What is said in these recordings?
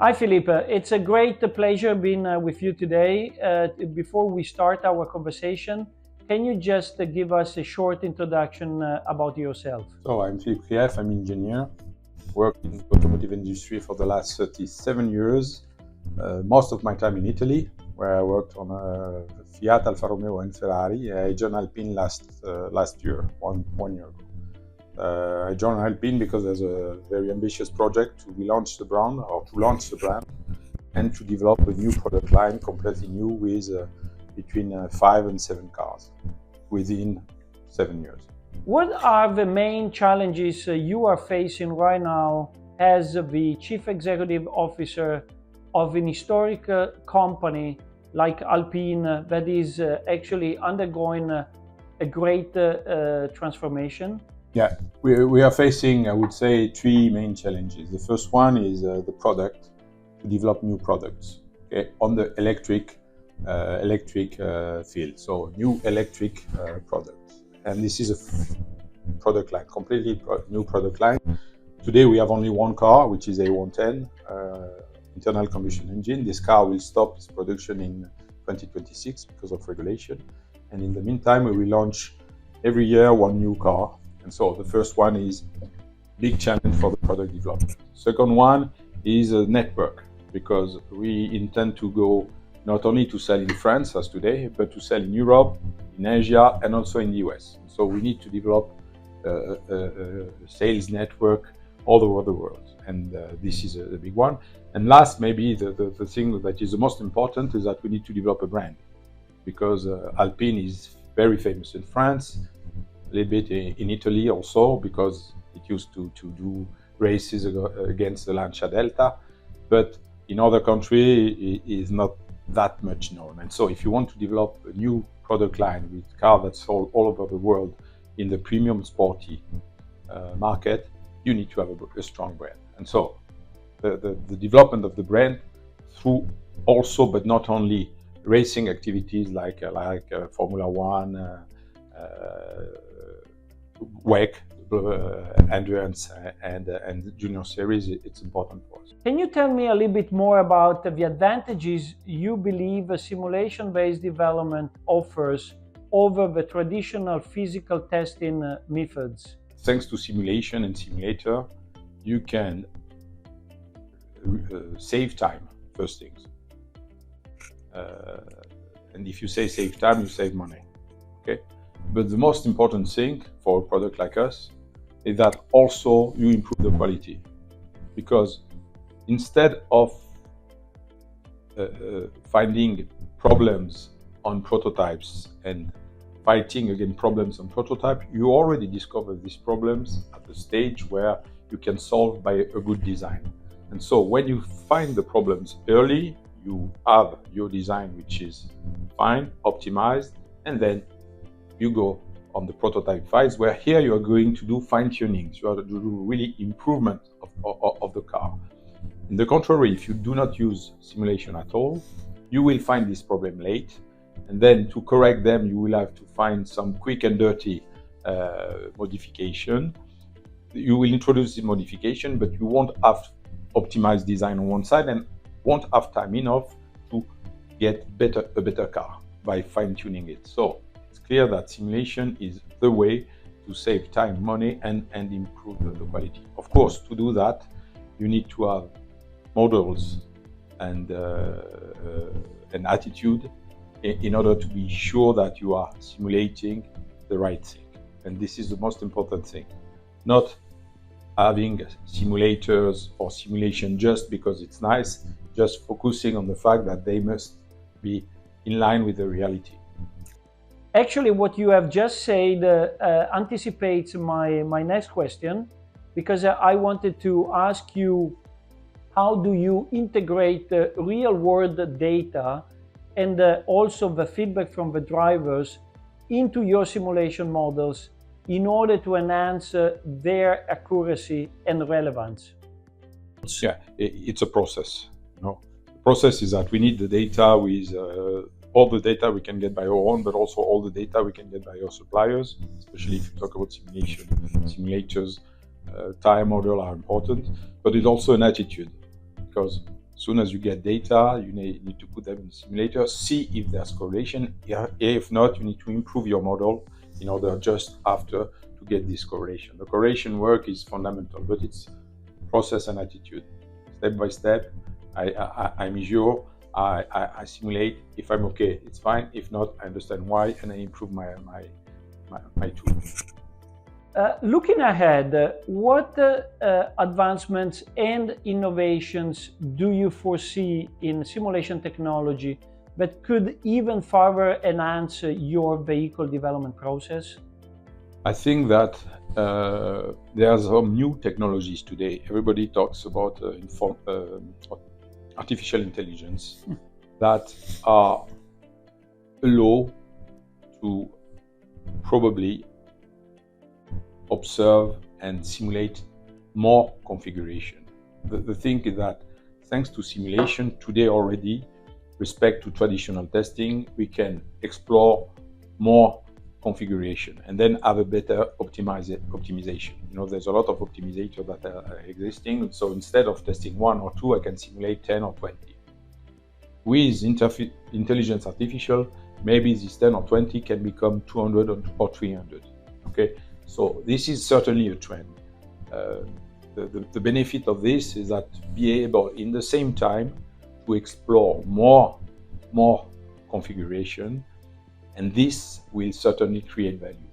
Hi, Philippe. It's a great pleasure being with you today. Before we start our conversation, can you just give us a short introduction about yourself? So I'm Phillippe Krief, I'm an engineer, worked in the automotive industry for the last 37 years, most of my time in Italy, where I worked on Fiat, Alfa Romeo and Ferrari. I joined Alpine last year, one year ago. I joined Alpine because there's a very ambitious project to relaunch the brand, or to launch the brand, and to develop a new product line, completely new, with between 5 and 7 cars within 7 years. What are the main challenges you are facing right now as the Chief Executive Officer of an historic company like Alpine that is actually undergoing a great transformation? Yeah, we are facing, I would say, 3 main challenges. The first one is the product, to develop new products, okay, on the electric field. So new electric products. And this is a product line, completely new product line. Today we have only one car, which is A110, internal combustion engine. This car will stop its production in 2026 because of regulation. And in the meantime, we will launch every year one new car. And so the first one is big challenge for the product development. Second one is a network, because we intend to go not only to sell in France as today, but to sell in Europe, in Asia, and also in the US. So we need to develop a sales network all over the world. And this is a big one. And last, maybe the thing that is the most important is that we need to develop a brand, because Alpine is very famous in France, a little bit in Italy also, because it used to do races against the Lancia Delta, but in other countries it is not that much known. And so if you want to develop a new product line with cars that sold all over the world in the premium sporty market, you need to have a strong brand. And so the development of the brand through also, but not only, racing activities like Formula One, WEC, endurance, and junior series, it's important for us. Can you tell me a little bit more about the advantages you believe a simulation-based development offers over the traditional physical testing methods? Thanks to simulation and simulator, you can save time, first things. And if you say save time, you save money, okay? But the most important thing for a product like us is that also you improve the quality, because instead of finding problems on prototypes and fighting against problems on prototype, you already discover these problems at the stage where you can solve by a good design. And so when you find the problems early, you have your design which is fine, optimized, and then you go on the prototype phase, where here you are going to do fine-tunings, you are to do really improvement of the car. In the contrary, if you do not use simulation at all, you will find this problem late, and then to correct them, you will have to find some quick and dirty modification. You will introduce the modification, but you won't have optimized design on one side and won't have time enough to get a better car by fine-tuning it. So it's clear that simulation is the way to save time, money, and improve the quality. Of course, to do that, you need to have models and an attitude in order to be sure that you are simulating the right thing. And this is the most important thing. Not having simulators or simulation just because it's nice, just focusing on the fact that they must be in line with the reality. Actually, what you have just said anticipates my next question, because I wanted to ask you, how do you integrate the real-world data and also the feedback from the drivers into your simulation models in order to enhance their accuracy and relevance? Yeah, it's a process. The process is that we need the data with all the data we can get by our own, but also all the data we can get by our suppliers, especially if you talk about simulation. Simulators, tire model are important, but it's also an attitude, because soon as you get data, you need to put them in the simulator, see if there's correlation. If not, you need to improve your model in order just after to get this correlation. The correlation work is fundamental, but it's process and attitude. Step by step, I measure, I simulate. If I'm okay, it's fine. If not, I understand why, and I improve my tool. Looking ahead, what advancements and innovations do you foresee in simulation technology that could even further enhance your vehicle development process? I think that there are some new technologies today. Everybody talks about artificial intelligence that are allow to probably observe and simulate more configuration. The thing is that thanks to simulation today already, respect to traditional testing, we can explore more configuration and then have a better optimization. You know, there's a lot of optimizators that are existing. So instead of testing 1 or 2, I can simulate 10 or 20. With intelligence artificial, maybe this 10 or 20 can become 200 or 300. Okay, so this is certainly a trend. The benefit of this is that be able in the same time to explore more configuration, and this will certainly create value.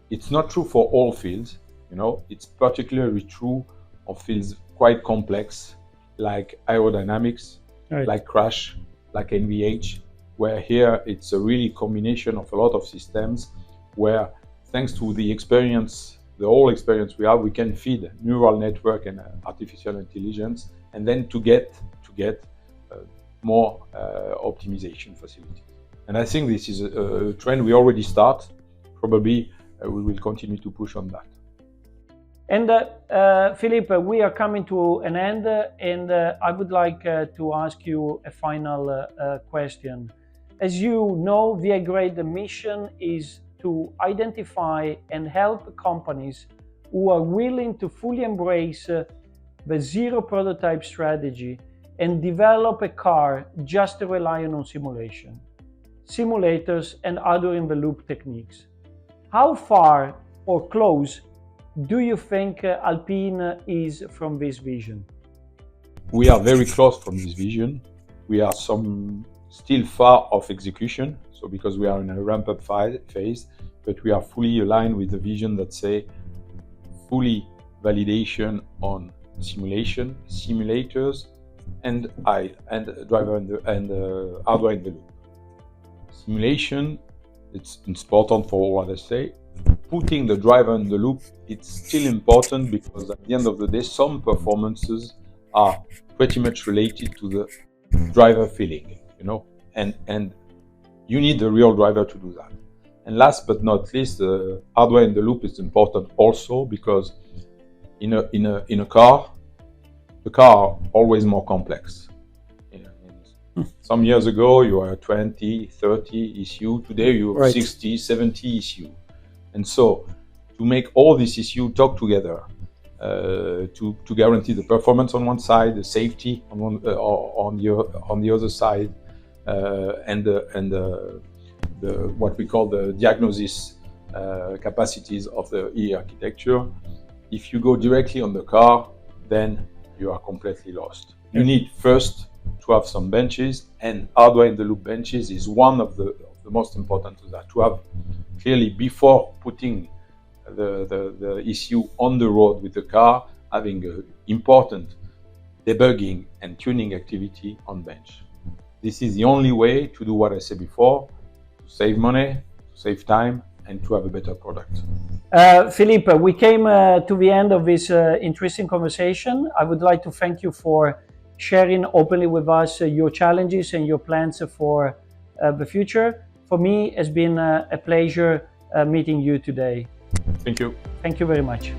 It's not true for all fields, you know, it's particularly true of fields quite complex, like aerodynamics, right, like crash, like NVH, where here it's a really combination of a lot of systems where thanks to the experience, the whole experience we have, we can feed neural network and artificial intelligence, and then to get more optimization facilities. And I think this is a trend we already start. Probably we will continue to push on that. And Philippe, we are coming to an end, and I would like to ask you a final question. As you know, VI Grade mission is to identify and help companies who are willing to fully embrace the zero prototype strategy and develop a car just relying on simulation, simulators, and other in-the-loop techniques. How far or close do you think Alpine is from this vision? We are very close from this vision. We are still far off execution, so because we are in a ramp-up phase, but we are fully aligned with the vision that say fully validation on simulation, simulators, and driver and hardware in the loop. Simulation, it's important for what I say. Putting the driver in the loop, it's still important because at the end of the day, some performances are pretty much related to the driver feeling, you know, and you need the real driver to do that. And last but not least, the hardware in the loop is important also because in a car, the car always more complex. Some years ago, you were 20, 30 ECU. Today, you have 60, 70 ECU. And so, to make all these ECU talk together, to guarantee the performance on one side, the safety on the other side, and what we call the diagnosis capacities of the E architecture. If you go directly on the car, then you are completely lost. You need first to have some benches, and hardware in the loop benches is one of the most important to that. To have clearly before putting the ECU on the road with the car, having important debugging and tuning activity on bench. This is the only way to do what I said before, to save money, to save time, and to have a better product. Philippe, we came to the end of this interesting conversation. I would like to thank you for sharing openly with us your challenges and your plans for the future. For me, it's been a pleasure meeting you today. Thank you. Thank you very much.